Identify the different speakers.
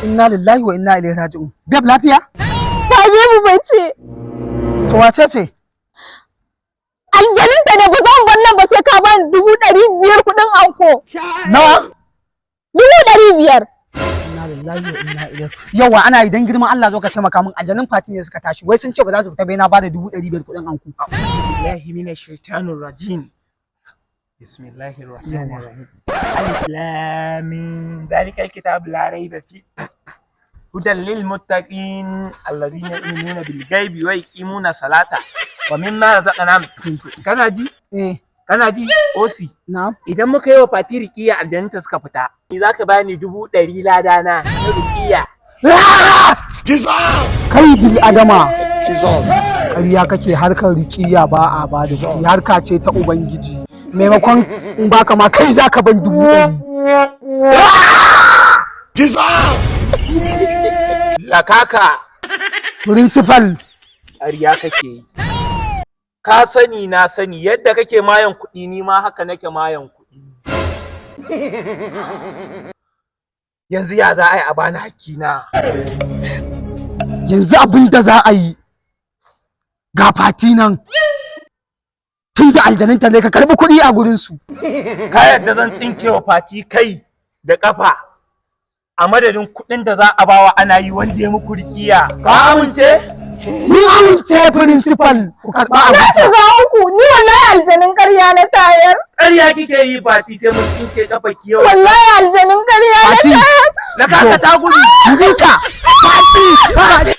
Speaker 1: Inna lillahi wa inna ilaihi raji'un. Beb lafiya?
Speaker 2: Ba bebu bace.
Speaker 1: To wace ce?
Speaker 2: Aljaninta ne ba zan bar nan ba sai ka bani 500 kuɗin anko.
Speaker 1: Nawa?
Speaker 2: 500.
Speaker 1: Inna lillahi wa inna ilaihi. Yawa ana idan girman Allah zo ka taimaka min aljanin fati ne suka tashi. Wai sun ce ba za su fita bai na bada 500 kuɗin anko.
Speaker 3: Billahi minash shaitanir rajim. Bismillahir rahmanir rahim. Alif lam mim. Zalikal kitabu la rayba fi. Hudan lil muttaqin alladhina yu'minuna bil ghaibi wa yuqimuna salata wa mimma razaqnahum. Kana ji? Kana ji? Osi.
Speaker 1: Na'am.
Speaker 3: Idan muka yi wa Fati riqiya aljanta suka fita, ni zaka bani 100 ladana na riqiya.
Speaker 1: Kai bil adama. Ƙarya kake harkar riƙiya ba a ba da kuɗi harka ce ta ubangiji. Maimakon in baka ma kai zaka ban 100.
Speaker 3: Lakaka.
Speaker 1: Principal.
Speaker 3: Ƙarya kake yi. Ka sani na sani yadda kake mayan kuɗi ni ma haka nake mayan kuɗi. Yanzu ya za a yi a bani hakkina.
Speaker 1: Yanzu abin da za a yi ga Fati nan tun da aljaninta ne ka karɓi kuɗi a gurinsu.
Speaker 3: Ka yadda zan tsinke wa Fati kai da ƙafa a madadin kuɗin da za a bawa ana yi wanda ya muku riƙiya. Ka amince?
Speaker 1: Ni amince principal ku karɓa a
Speaker 2: Na shiga uku ni wallahi aljanin ƙarya na tayar.
Speaker 3: Ƙarya kike yi Fati sai mun tsinke ƙafa ki yau.
Speaker 2: Wallahi aljanin ƙarya na tayar.
Speaker 3: Lakaka ta gudu.
Speaker 1: Fati!